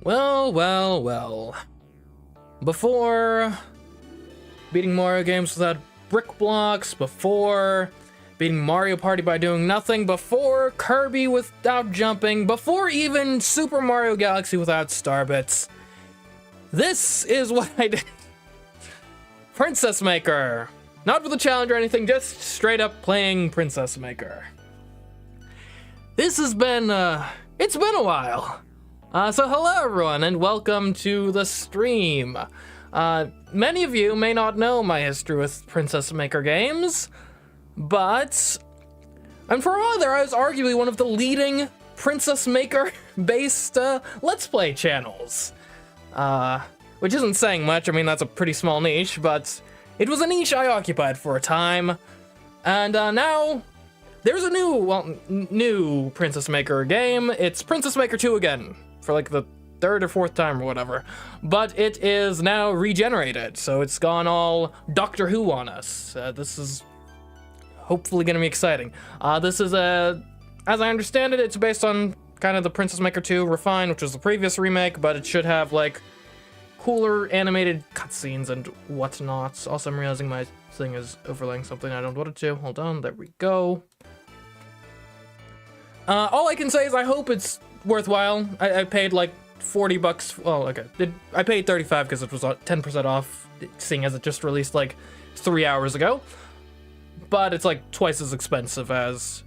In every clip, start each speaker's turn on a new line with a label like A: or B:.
A: Well, well, well. Before beating Mario games without brick blocks, before beating Mario Party by doing nothing, before Kirby without jumping, before even Super Mario Galaxy without starbits, this is what I did. Princess Maker. Not with a challenge or anything, just straight up playing Princess Maker. This has been, it's been a while. So hello everyone and welcome to the stream. Many of you may not know my history with Princess Maker games, but for a while there I was arguably one of the leading Princess Maker based Let's Play channels. Which isn't saying much. I mean, that's a pretty small niche, but it was a niche I occupied for a time. And now there's a new Princess Maker game. It's Princess Maker 2 again, for like the third or fourth time or whatever. But it is now regenerated, so it's gone all Doctor Who on us. This is hopefully gonna be exciting. This is as I understand it, it's based on kind of the Princess Maker 2 Refined, which was the previous remake, but it should have like cooler animated cutscenes and whatnot. Also, I'm realizing my thing is overlaying something I don't want it to. Hold on, there we go. All I can say is I hope it's worthwhile. I paid like 40 bucks. Well, okay. I paid 35 because it was 10% off, seeing as it just released like 3 hours ago. But it's like twice as expensive as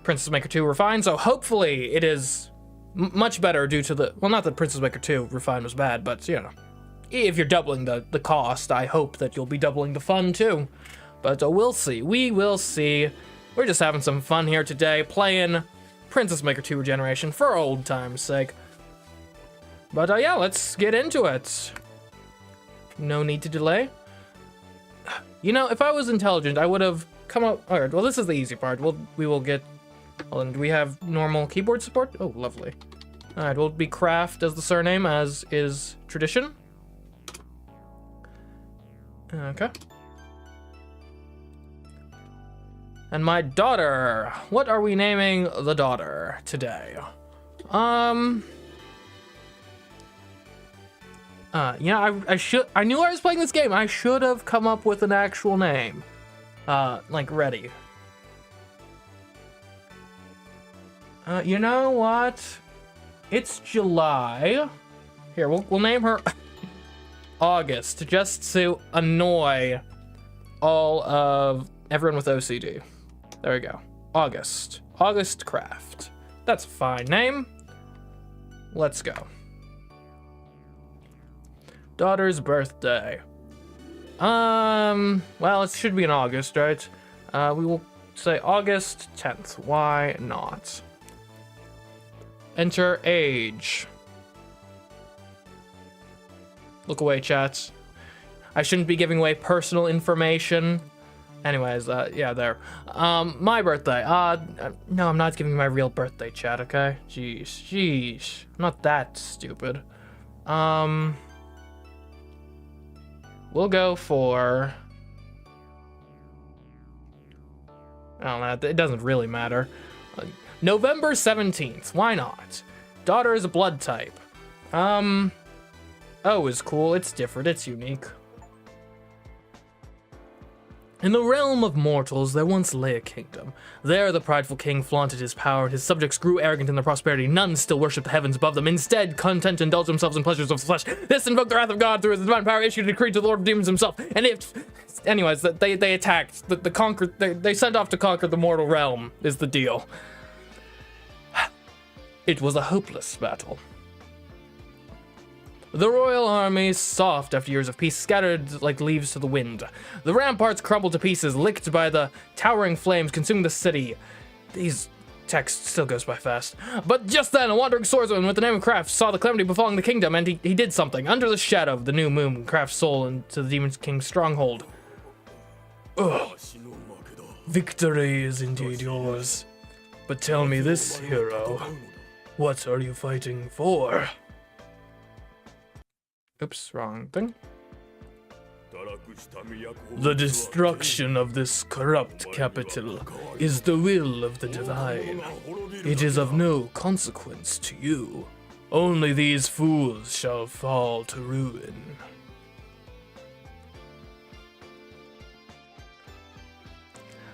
A: Princess Maker 2 Refined, so hopefully it is much better due to the... Well, not that Princess Maker 2 Refined was bad, but, you know, if you're doubling the cost, I hope that you'll be doubling the fun too. But we'll see. We will see. We're just having some fun here today, playing Princess Maker 2 Regeneration for old time's sake. But yeah, let's get into it. No need to delay. You know, if I was intelligent, I would have come up... Alright, well, this is the easy part. We will get... Well, and do we have normal keyboard support? Oh, lovely. Alright, we'll be Craft as the surname, as is tradition. Okay. And my daughter. What are we naming the daughter today? Yeah, I knew I was playing this game. I should have come up with an actual name. Like ready. You know what? It's July. Here, we'll name her August, just to annoy all of everyone with OCD. There we go. August. August Craft. That's a fine name. Let's go. Daughter's birthday. Well, it should be in August, right? We will say August 10th. Why not? Enter age. Look away, chats. I shouldn't be giving away personal information. Anyways, yeah, there. My birthday. No, I'm not giving my real birthday, chat, okay? Jeez. I'm not that stupid. We'll go for... I don't know, it doesn't really matter. November 17th, why not? Daughter is a blood type. O is cool, it's different, it's unique. In the realm of mortals, there once lay a kingdom. There, the prideful king flaunted his power, and his subjects grew arrogant in their prosperity. None still worshipped the heavens above them. Instead, content to indulge themselves in pleasures of the flesh. This invoked the wrath of God through his divine power, issued a decree to the Lord of Demons himself. And anyways, they attacked, they sent off to conquer the mortal realm, is the deal. It was a hopeless battle. The royal army, soft after years of peace, scattered like leaves to the wind. The ramparts crumbled to pieces, licked by the towering flames consuming the city. These text still goes by fast. But just then, a wandering swordsman with the name of Craft saw the calamity befalling the kingdom, and he did something. Under the shadow of the new moon, Craft's soul into the demon king's stronghold. Ugh. Victory is indeed yours. But tell me this, hero. What are you fighting for? Oops, wrong thing. The destruction of this corrupt capital is the will of the divine. It is of no consequence to you. Only these fools shall fall to ruin.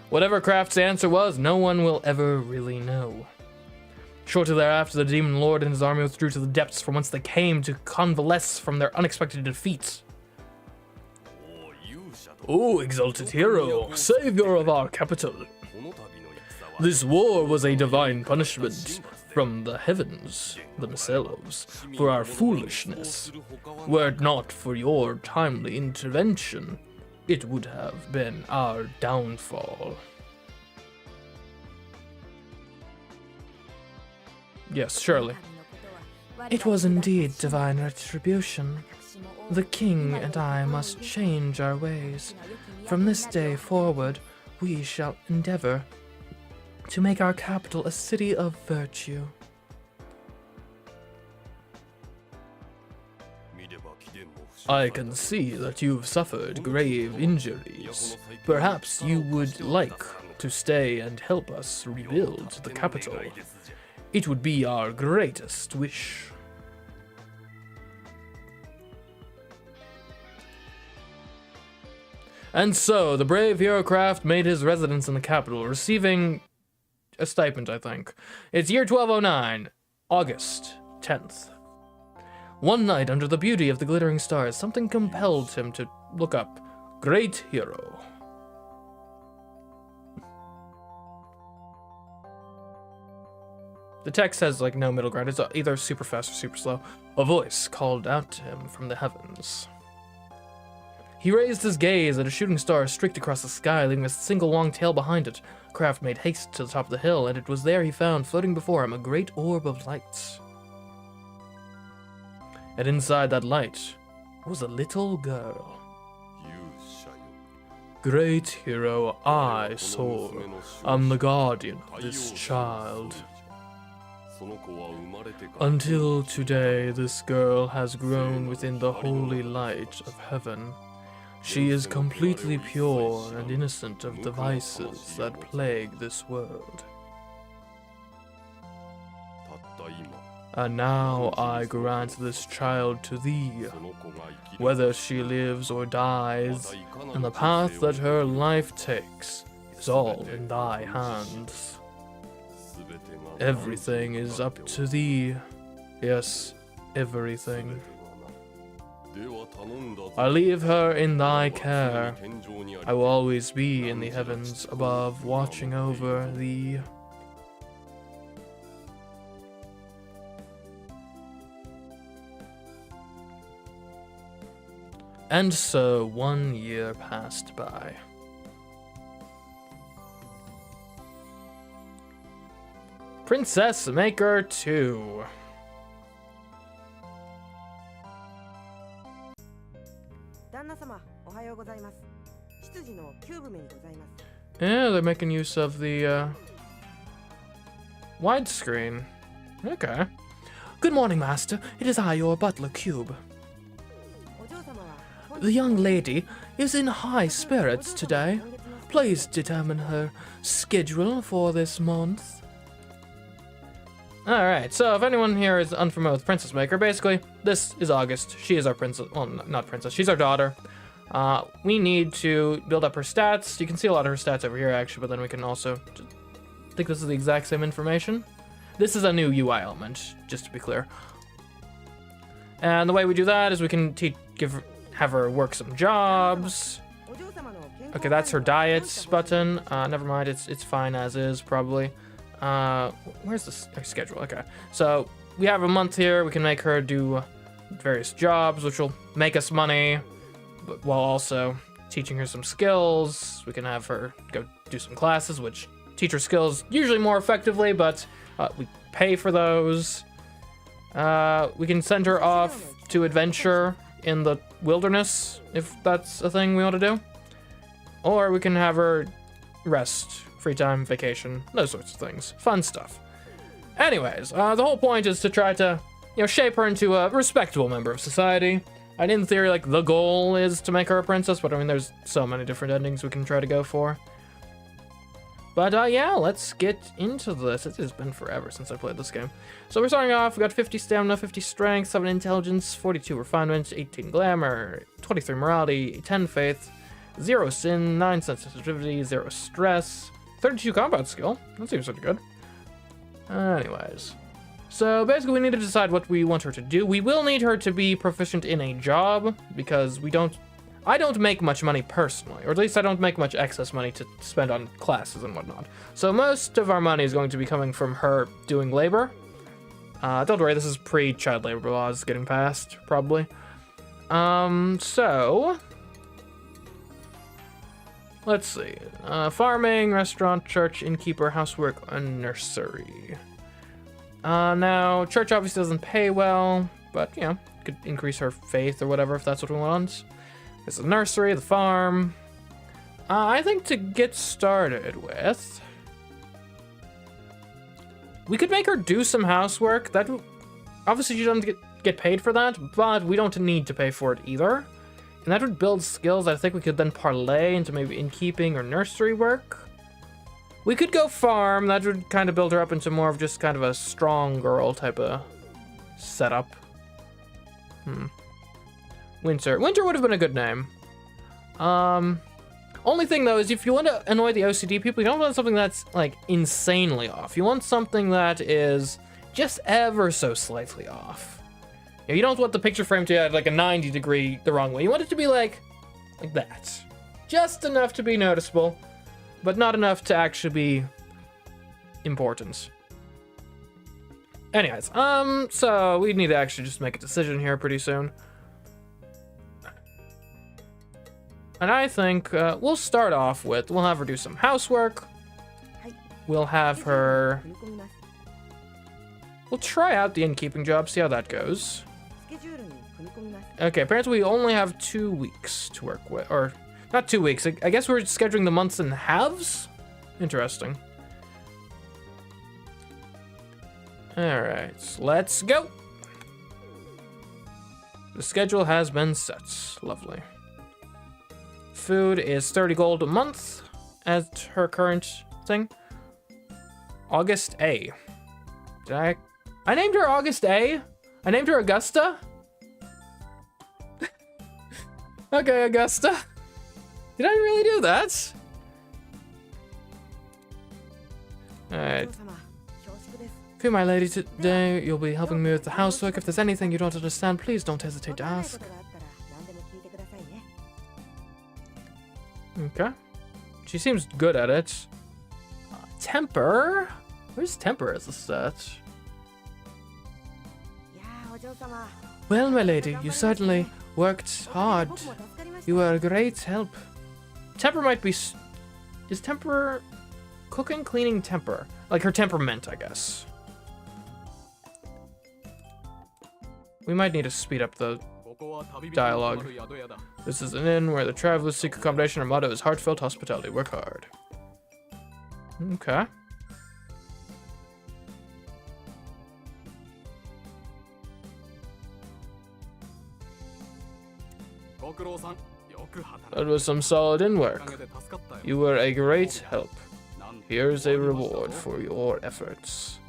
A: Whatever Craft's answer was, no one will ever really know. Shortly thereafter, the Demon Lord and his army withdrew to the depths from whence they came to convalesce from their unexpected defeat. O exalted hero, savior of our capital. This war was a divine punishment from the heavens themselves for our foolishness. Were it not for your timely intervention, it would have been our downfall. Yes, surely. It was indeed divine retribution. The king and I must change our ways. From this day forward, we shall endeavor to make our capital a city of virtue. I can see that you've suffered grave injuries. Perhaps you would like to stay and help us rebuild the capital. It would be our greatest wish. And so, the brave hero Craft made his residence in the capital, receiving a stipend, I think. It's year 1209, August 10th. One night, under the beauty of the glittering stars, something compelled him to look up. Great hero. The text has, like, no middle ground. It's either super fast or super slow. A voice called out to him from the heavens. He raised his gaze at a shooting star streaked across the sky, leaving a single long tail behind it. Craft made haste to the top of the hill, and it was there he found, floating before him, a great orb of light. And inside that light was a little girl. Great hero, I, Soul, am the guardian of this child. Until today, this girl has grown within the holy light of heaven. She is completely pure and innocent of the vices that plague this world. And now I grant this child to thee. Whether she lives or dies, and the path that her life takes is all in thy hands. Everything is up to thee. Yes, everything. I leave her in thy care. I will always be in the heavens above, watching over thee. And so 1 year passed by. Princess Maker 2. Yeah, they're making use of the widescreen. Okay. Good morning, Master. It is I, your butler, Cube. The young lady is in high spirits today. Please determine her schedule for this month. Alright, so if anyone here is unfamiliar with Princess Maker, basically, this is August. She is our princess. Well, not princess. She's our daughter. We need to build up her stats. You can see a lot of her stats over here, actually, but then we can also... I think this is the exact same information. This is a new UI element, just to be clear. And the way we do that is we can have her work some jobs. Okay, that's her diet button. Never mind, it's fine as is, probably. Where's her schedule? Okay, so we have a month here. We can make her do various jobs, which will make us money, but while also teaching her some skills. We can have her go do some classes, which teach her skills usually more effectively, but we pay for those. We can send her off to adventure in the wilderness, if that's a thing we want to do. Or we can have her rest, free time, vacation, those sorts of things. Fun stuff. Anyways, the whole point is to try to, shape her into a respectable member of society. And in theory, like, the goal is to make her a princess, but I mean, there's so many different endings we can try to go for. But yeah, let's get into this. It has been forever since I played this game. So we're starting off, we got 50 stamina, 50 strength, 7 intelligence, 42 refinement, 18 glamour, 23 morality, 10 faith, 0 sin, 9 sensitivity, 0 stress, 32 combat skill. That seems pretty good. Anyways. So basically we need to decide what we want her to do. We will need her to be proficient in a job because I don't make much money personally, or at least I don't make much excess money to spend on classes and whatnot. So most of our money is going to be coming from her doing labor. Don't worry, this is pre-child labor laws getting passed, probably. So let's see. Farming, restaurant, church, innkeeper, housework, and nursery. Now, church obviously doesn't pay well, but, you know, could increase her faith or whatever if that's what we want. This is the nursery, the farm. I think to get started with, we could make her do some housework. That obviously she doesn't get paid for that, but we don't need to pay for it either. And that would build skills that I think we could then parlay into maybe innkeeping or nursery work. We could go farm. That would kind of build her up into more of just kind of a strong girl type of setup. Winter would have been a good name. Only thing though is if you want to annoy the OCD people, you don't want something that's like insanely off. You want something that is just ever so slightly off. You don't want the picture frame to have like a 90 degree the wrong way. You want it to be like that. Just enough to be noticeable, but not enough to actually be important. Anyways, so we need to actually just make a decision here pretty soon. And I think we'll start off with, we'll have her do some housework. We'll have her, we'll try out the innkeeping job, see how that goes. Okay, apparently we only have 2 weeks to work with, or not 2 weeks. I guess we're scheduling the months in halves? Interesting. All right, let's go. The schedule has been set. Lovely. Food is 30 gold a month at her current thing. August A. I named her August A? I named her Augusta? Okay, Augusta. Did I really do that? Alright. Okay, my lady, today you'll be helping me with the housework. If there's anything you don't understand, please don't hesitate to ask. Okay. She seems good at it. Temper? Where's temper as a stat? Well, my lady, you certainly worked hard. You were a great help. Temper might be... Is temper... Cooking, cleaning, temper? Like her temperament, I guess. We might need to speed up the dialogue. This is an inn where the travelers seek accommodation. Our motto is heartfelt hospitality. Work hard. Okay. That was some solid inn work. You were a great help. Here's a reward for your efforts.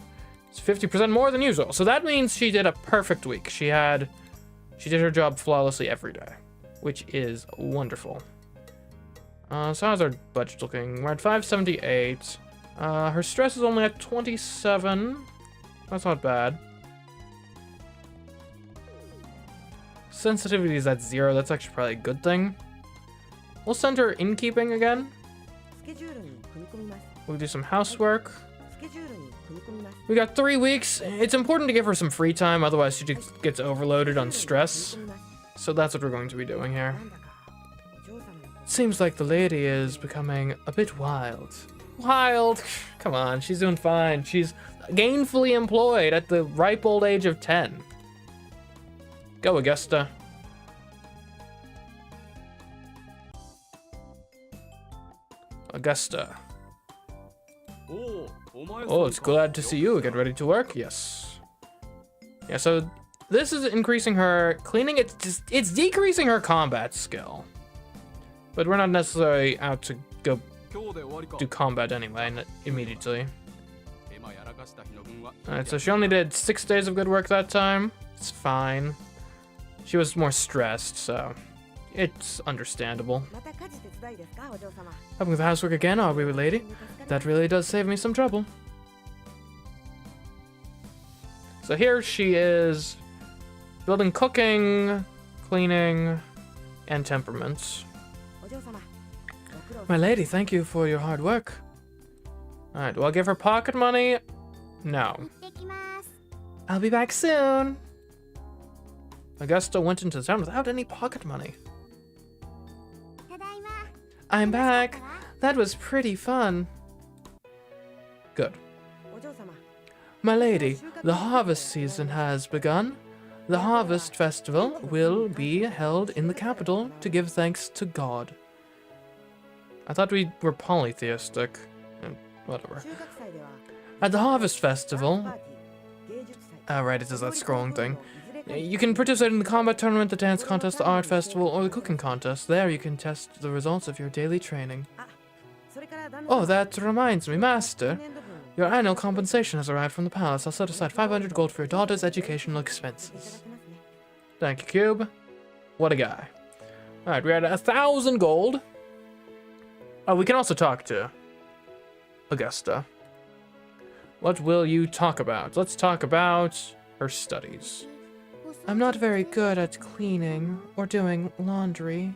A: It's 50% more than usual. So that means she did a perfect week. She did her job flawlessly every day, which is wonderful. So how's our budget looking? We're at 578. Her stress is only at 27. That's not bad. Sensitivity is at 0. That's actually probably a good thing. We'll send her innkeeping again. We'll do some housework. We got 3 weeks. It's important to give her some free time, otherwise she just gets overloaded on stress. So that's what we're going to be doing here. Seems like the lady is becoming a bit wild. Wild? Come on, she's doing fine. She's gainfully employed at the ripe old age of 10. Go, Augusta. Augusta. Oh, it's glad to see you. Get ready to work? Yes. Yeah, so this is increasing her cleaning. It's decreasing her combat skill. But we're not necessarily out to go do combat anyway, immediately. Alright, so she only did 6 days of good work that time. It's fine. She was more stressed, so it's understandable. Helping with the housework again, are we, lady? That really does save me some trouble. So here she is building cooking, cleaning, and temperaments. My lady, thank you for your hard work. Alright, do I give her pocket money? No. I'll be back soon. Augusta went into town without any pocket money. I'm back. That was pretty fun. Good. My lady, the harvest season has begun. The harvest festival will be held in the capital to give thanks to God. I thought we were polytheistic. Whatever. At the harvest festival... Oh, right, it does that scrolling thing. You can participate in the combat tournament, the dance contest, the art festival, or the cooking contest. There you can test the results of your daily training. Oh, that reminds me, Master. Your annual compensation has arrived from the palace. I'll set aside 500 gold for your daughter's educational expenses. Thank you, Cube. What a guy. Alright, we're at 1,000 gold. Oh, we can also talk to Augusta. What will you talk about? Let's talk about her studies. I'm not very good at cleaning or doing laundry.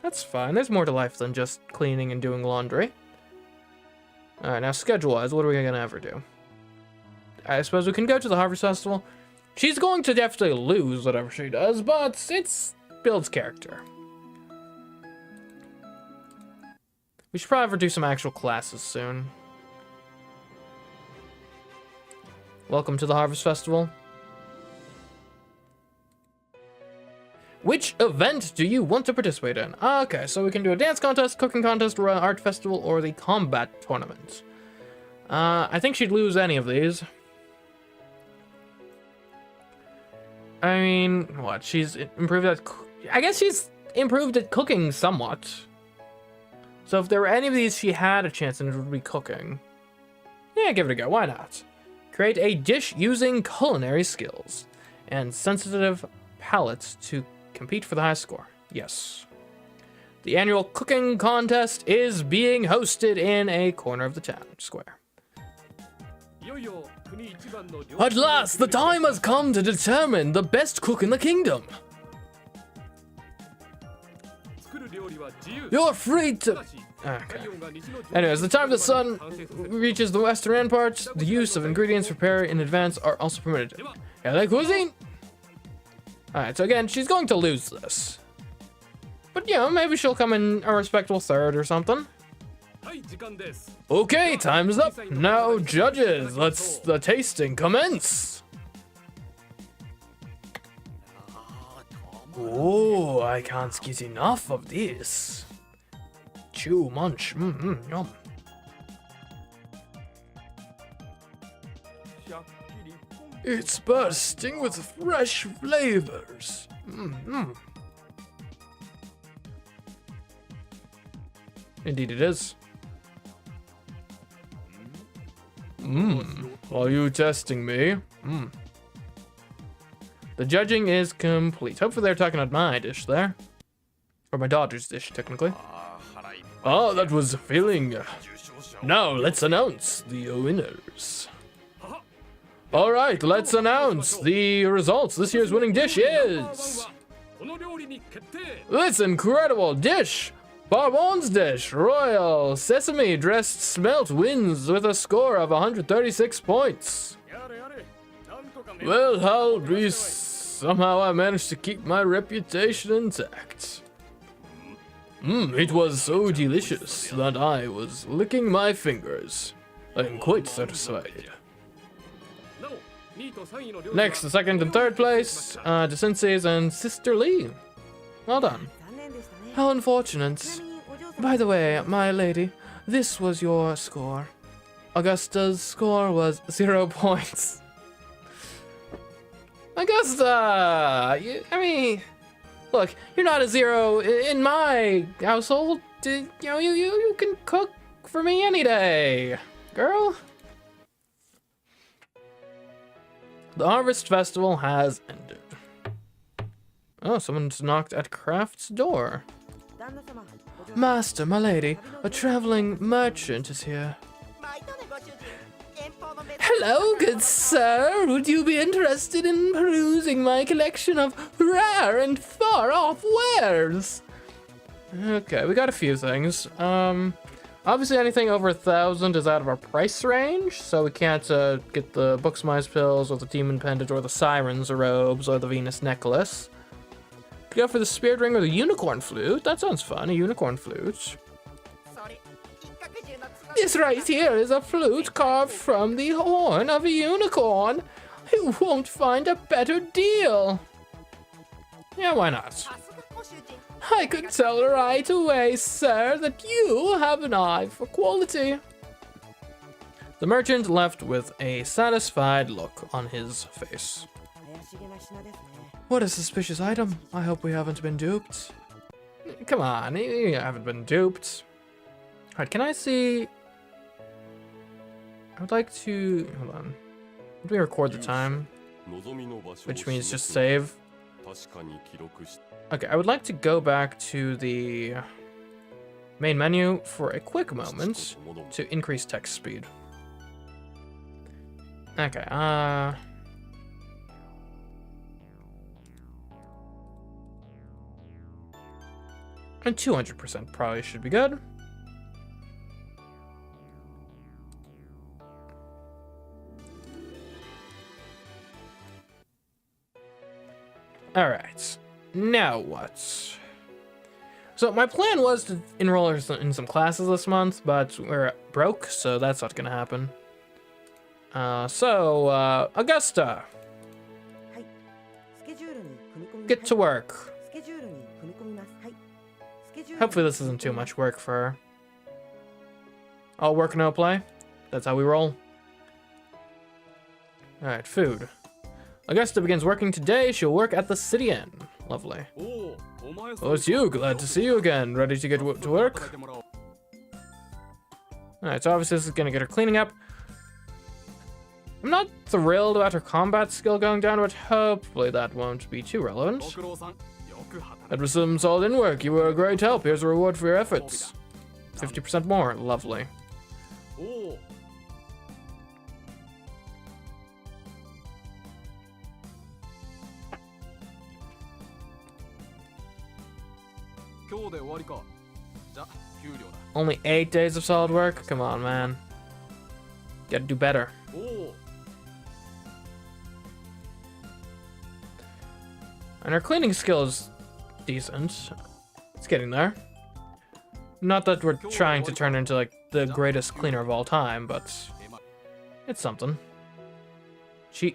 A: That's fine. There's more to life than just cleaning and doing laundry. Alright, now schedule-wise, what are we gonna ever do? I suppose we can go to the Harvest Festival. She's going to definitely lose whatever she does, but it builds character. We should probably do some actual classes soon. Welcome to the Harvest Festival. Which event do you want to participate in? Okay, so we can do a dance contest, cooking contest, or an art festival, or the combat tournament. I think she'd lose any of these. I mean, what? She's improved at... I guess she's improved at cooking somewhat. So if there were any of these she had a chance in, it would be cooking. Yeah, give it a go. Why not? Create a dish using culinary skills and sensitive palate to compete for the highest score. Yes. The annual cooking contest is being hosted in a corner of the town square. At last, the time has come to determine the best cook in the kingdom. You're free to... Okay. Anyways, the time the sun reaches the western ramparts, the use of ingredients prepared in advance are also permitted. Yeah, like cuisine. Alright, so again, she's going to lose this. But, you know, maybe she'll come in a respectable third or something. Okay, time's up. Now, judges, let's the tasting commence. Oh, I can't get enough of this. Chew, munch, yum. It's bursting with fresh flavors. Indeed it is. Are you testing me? The judging is complete. Hopefully they're talking about my dish there. Or my daughter's dish, technically. Oh, that was filling. Now, let's announce the winners. Alright, let's announce the results. This year's winning dish is... this incredible dish! Barbon's dish, Royal Sesame Dressed Smelt, wins with a score of 136 points. Well, how somehow I managed to keep my reputation intact. It was so delicious that I was licking my fingers. I am quite satisfied. Next, the second and third place, to Sensei's and Sister Lee. Well done. How unfortunate. By the way, my lady, this was your score. Augusta's score was 0 points. Augusta, I mean, look, you're not a 0 in my household, You know, you can cook for me any day, girl. The Harvest Festival has ended. Oh, someone's knocked at Craft's door. Master, my lady, a traveling merchant is here. Hello, good sir. Would you be interested in perusing my collection of rare and far-off wares? Okay, we got a few things. Obviously anything over 1,000 is out of our price range, so we can't get the Booksmize pills, or the Demon Pendant, or the Siren's robes, or the Venus necklace. Could go for the Spirit Ring or the Unicorn Flute. That sounds fun, a Unicorn Flute. This right here is a flute carved from the horn of a unicorn. You won't find a better deal. Yeah, why not? I could tell right away, sir, that you have an eye for quality. The merchant left with a satisfied look on his face. What a suspicious item. I hope we haven't been duped. Come on, you haven't been duped. Alright, can I see... I would like to... Hold on. Let me record the time, which means just save. Okay, I would like to go back to the main menu for a quick moment to increase text speed. Okay, and 200% probably should be good. All right, now what? So my plan was to enroll her in some classes this month, but we're broke, so that's not gonna happen. Augusta, get to work. Hopefully this isn't too much work for her. All work, no play. That's how we roll. All right, food. Augusta begins working today. She'll work at the City Inn. Lovely. Oh, it's you. Glad to see you again. Ready to get to work? Alright, so obviously this is going to get her cleaning up. I'm not thrilled about her combat skill going down, but hopefully that won't be too relevant. That was some solid work. You were a great help. Here's a reward for your efforts. 50% more. Lovely. Only 8 days of solid work? Come on, man. Gotta do better. And our cleaning skill is decent. It's getting there. Not that we're trying to turn into like the greatest cleaner of all time, but it's something.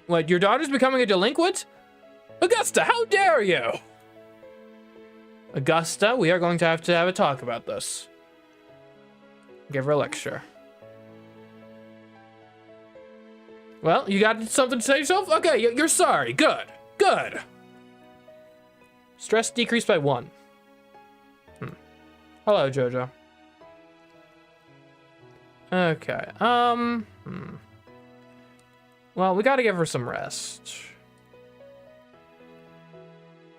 A: What, your daughter's becoming a delinquent? Augusta, how dare you? Augusta, we are going to have a talk about this. Give her a lecture. Well, you got something to say yourself? Okay, you're sorry. Good. Good. Stress decreased by 1. Hello, Jojo. Okay, Well, we gotta give her some rest.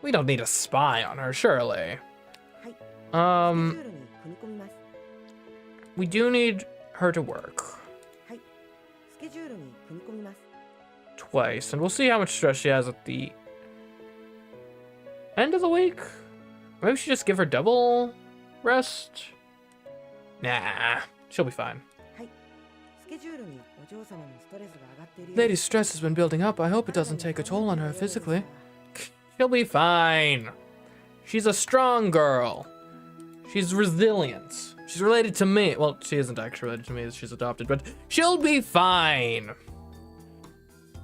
A: We don't need a spy on her, surely. We do need her to work. Twice, and we'll see how much stress she has at the end of the week. Maybe we should just give her double rest. Nah, she'll be fine. Lady's stress has been building up. I hope it doesn't take a toll on her physically. She'll be fine. She's a strong girl. She's resilient. She's related to me. Well, she isn't actually related to me. She's adopted, but she'll be fine.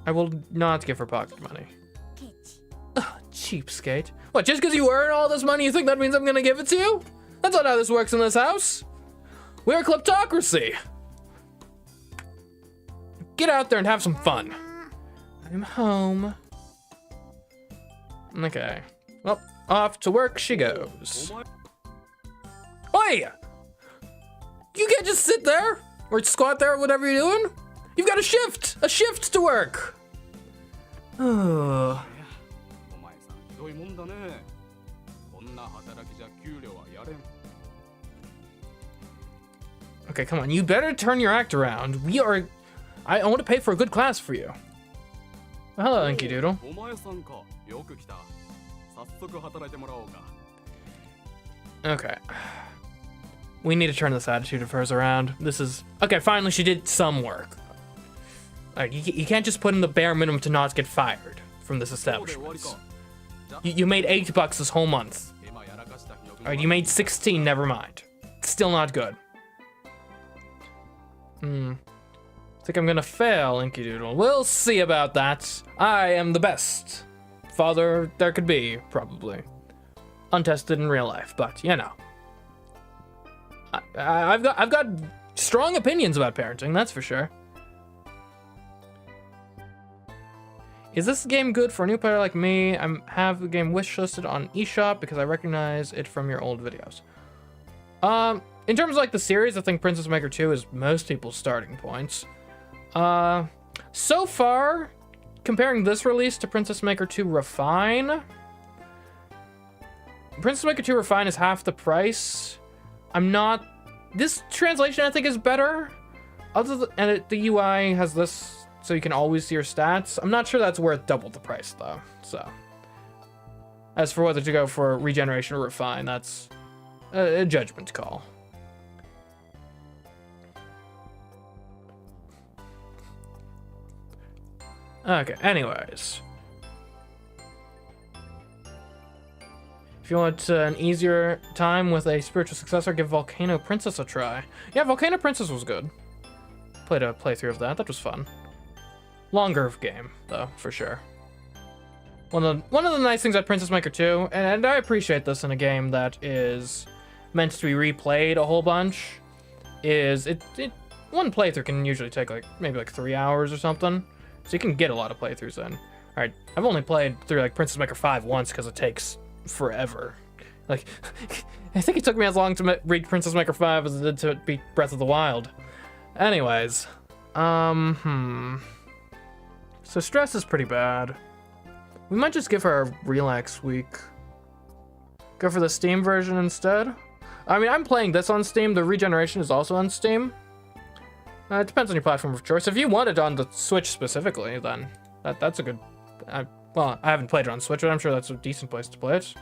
A: I will not give her pocket money. Ugh, cheapskate. What, just because you earn all this money, you think that means I'm gonna give it to you? That's not how this works in this house. We're a kleptocracy. Get out there and have some fun. I'm home. Okay. Well, off to work she goes. Oi! You can't just sit there or squat there or whatever you're doing. You've got a shift to work. Oh. Okay, come on. You better turn your act around. I want to pay for a good class for you. Hello, Inky Doodle. Okay. We need to turn this attitude of hers around. This is... Okay, finally she did some work. Like, you can't just put in the bare minimum to not get fired from this establishment. You made $8 this whole month. Alright, you made 16, never mind. Still not good. I think I'm gonna fail, Inky Doodle. We'll see about that. I am the best father there could be, probably. Untested in real life, but you know. I've got strong opinions about parenting, that's for sure. Is this game good for a new player like me? I have the game wishlisted on eShop because I recognize it from your old videos. In terms of like the series, I think Princess Maker 2 is most people's starting points. So far, comparing this release to Princess Maker 2 Refine, Princess Maker 2 Refine is half the price. This translation I think is better. The UI has this so you can always see your stats. I'm not sure that's worth double the price though, so. As for whether to go for Regeneration or Refine, that's a judgment call. Okay, anyways. If you want an easier time with a spiritual successor, give Volcano Princess a try. Yeah, Volcano Princess was good. Played a playthrough of that. That was fun. Longer game, though, for sure. One of the nice things about Princess Maker 2, and I appreciate this in a game that is meant to be replayed a whole bunch, is one playthrough can usually take maybe 3 hours or something. So you can get a lot of playthroughs in. Alright, I've only played through Princess Maker 5 once because it takes forever. I think it took me as long to read Princess Maker 5 as it did to beat Breath of the Wild. Anyways, so stress is pretty bad. We might just give her a relax week. Go for the Steam version instead. I mean, I'm playing this on Steam. The Regeneration is also on Steam. It depends on your platform of choice. If you want it on the Switch specifically, then that's a good... well, I haven't played it on Switch, but I'm sure that's a decent place to play it.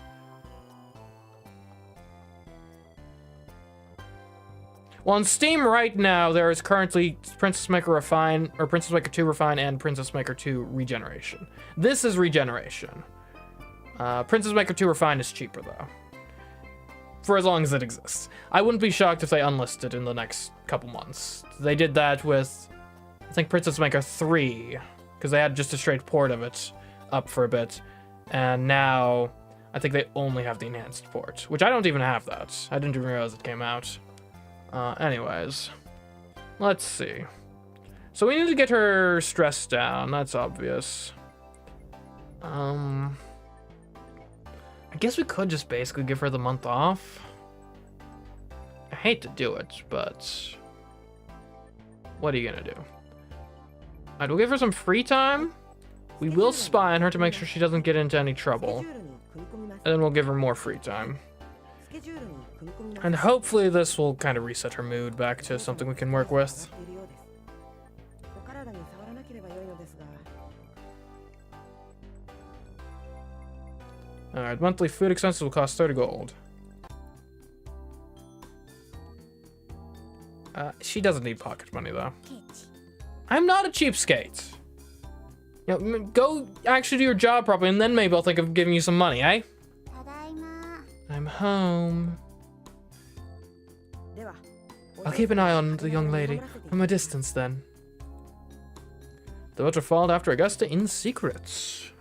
A: Well, on Steam right now, there is currently Princess Maker Refine, or Princess Maker 2 Refine, and Princess Maker 2 Regeneration. This is Regeneration. Princess Maker 2 Refine is cheaper, though. For as long as it exists. I wouldn't be shocked if they unlisted in the next couple months. They did that with, I think, Princess Maker 3, because they had just a straight port of it up for a bit. And now, I think they only have the enhanced port, which I don't even have that. I didn't even realize it came out. Anyways, let's see. So we need to get her stress down, that's obvious. I guess we could just basically give her the month off. I hate to do it, but what are you gonna do? Alright, we'll give her some free time. We will spy on her to make sure she doesn't get into any trouble. And then we'll give her more free time. And hopefully this will kind of reset her mood back to something we can work with. Alright, monthly food expenses will cost 30 gold. She doesn't need pocket money, though. I'm not a cheapskate. You know, go actually do your job properly, and then maybe I'll think of giving you some money, eh? I'm home. I'll keep an eye on the young lady from a distance, then. The votes are followed after Augusta in secret.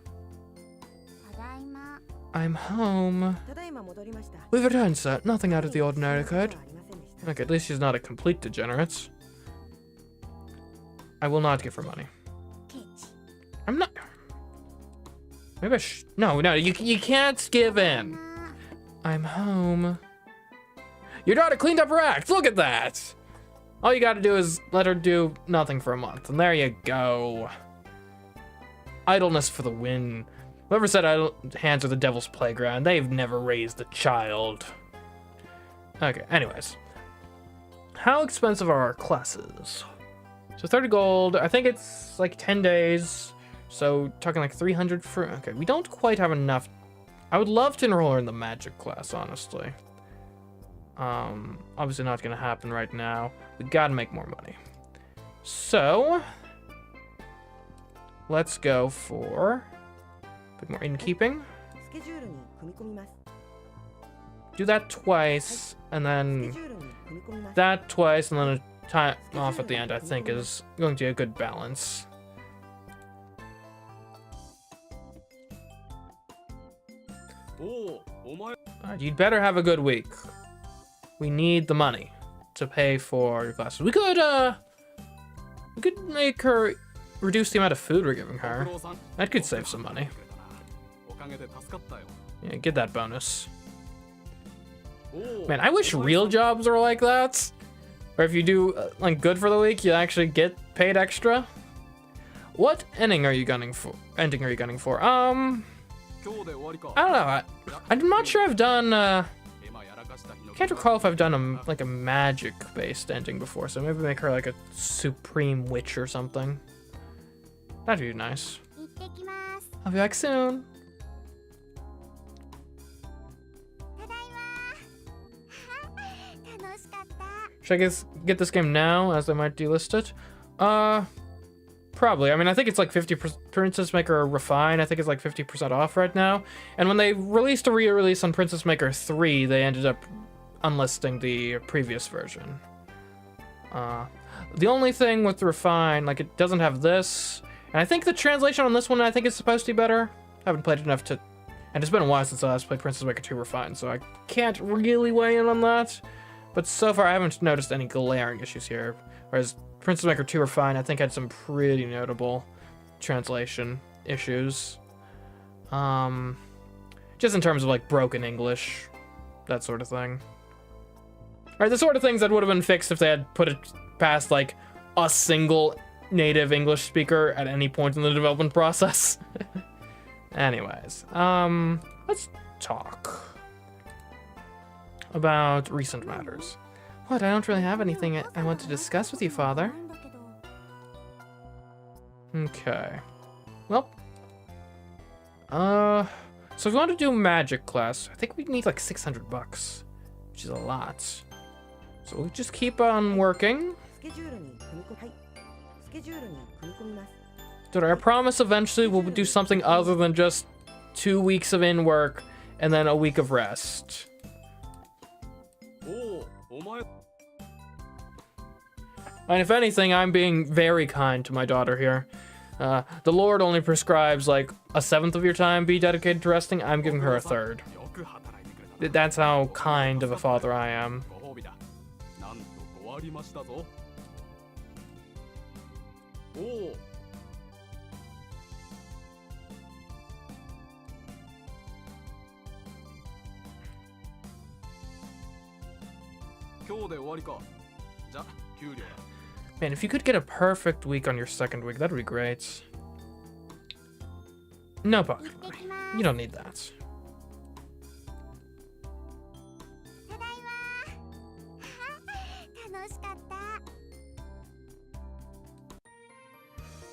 A: I'm home. We've returned, sir. Nothing out of the ordinary occurred. Okay, at least she's not a complete degenerate. I will not give her money. I'm not... Maybe I No, you can't give in. I'm home. Your daughter cleaned up her act. Look at that. All you gotta do is let her do nothing for a month, and there you go. Idleness for the win. Whoever said idle hands are the devil's playground, they've never raised a child. Okay, anyways. How expensive are our classes? So 30 gold, I think it's like 10 days. So talking like 300 for, okay, we don't quite have enough. I would love to enroll her in the magic class, honestly. Obviously not gonna happen right now. We gotta make more money. So, let's go for a bit more innkeeping. Do that twice, and then that twice, and then a time off at the end, I think, is going to be a good balance. You'd better have a good week. We need the money to pay for your classes. We could make her reduce the amount of food we're giving her. That could save some money. Yeah, get that bonus. Man, I wish real jobs were like that. Or if you do like good for the week, you actually get paid extra. What ending are you gunning for? I don't know. I'm not sure I've done. Can't recall if I've done a magic-based ending before. So maybe make her like a supreme witch or something. That'd be nice. I'll be back soon. Should I get this game now, as they might delist it? Probably. I mean, I think it's like 50%. Princess Maker Refine, I think it's like 50% off right now. And when they released a re-release on Princess Maker 3, they ended up unlisting the previous version. The only thing with Refine, like, it doesn't have this. And I think the translation on this one, I think, is supposed to be better. I haven't played enough to... And it's been a while since I last played Princess Maker 2 Refine, so I can't really weigh in on that. But so far, I haven't noticed any glaring issues here. Whereas Princess Maker 2 Refine, I think, had some pretty notable translation issues. Just in terms of, like, broken English, that sort of thing. Right, the sort of things that would have been fixed if they had put it past, like, a single native English speaker at any point in the development process. Anyways, let's talk about recent matters. What, I don't really have anything I want to discuss with you, Father. Okay. Well. So if we want to do magic class, I think we need like 600 bucks, which is a lot. So we'll just keep on working. Dude, I promise eventually we'll do something other than just 2 weeks of in work and then a week of rest. And if anything, I'm being very kind to my daughter here. The Lord only prescribes like a 1/7 of your time be dedicated to resting. I'm giving her a 1/3. That's how kind of a father I am. Man, if you could get a perfect week on your second week, that'd be great. No pocket money. You don't need that.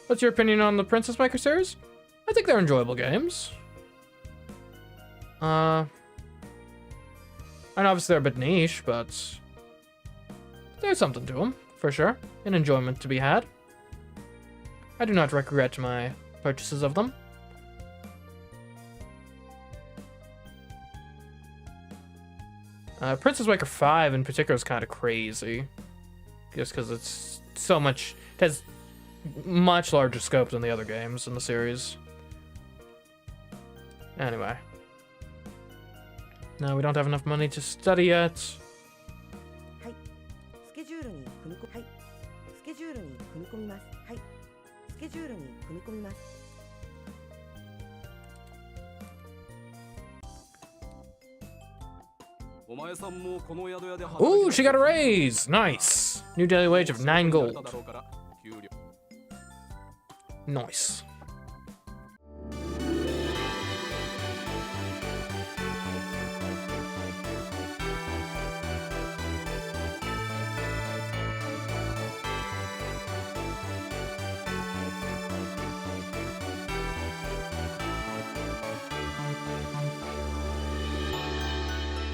A: What's your opinion on the Princess Maker series? I think they're enjoyable games. And obviously they're a bit niche, but there's something to them, for sure. An enjoyment to be had. I do not regret my purchases of them. Princess Maker 5 in particular is kind of crazy. Just because it's so much... It has much larger scope than the other games in the series. Anyway. No, we don't have enough money to study yet. Ooh, she got a raise! Nice! New daily wage of 9 gold. Nice.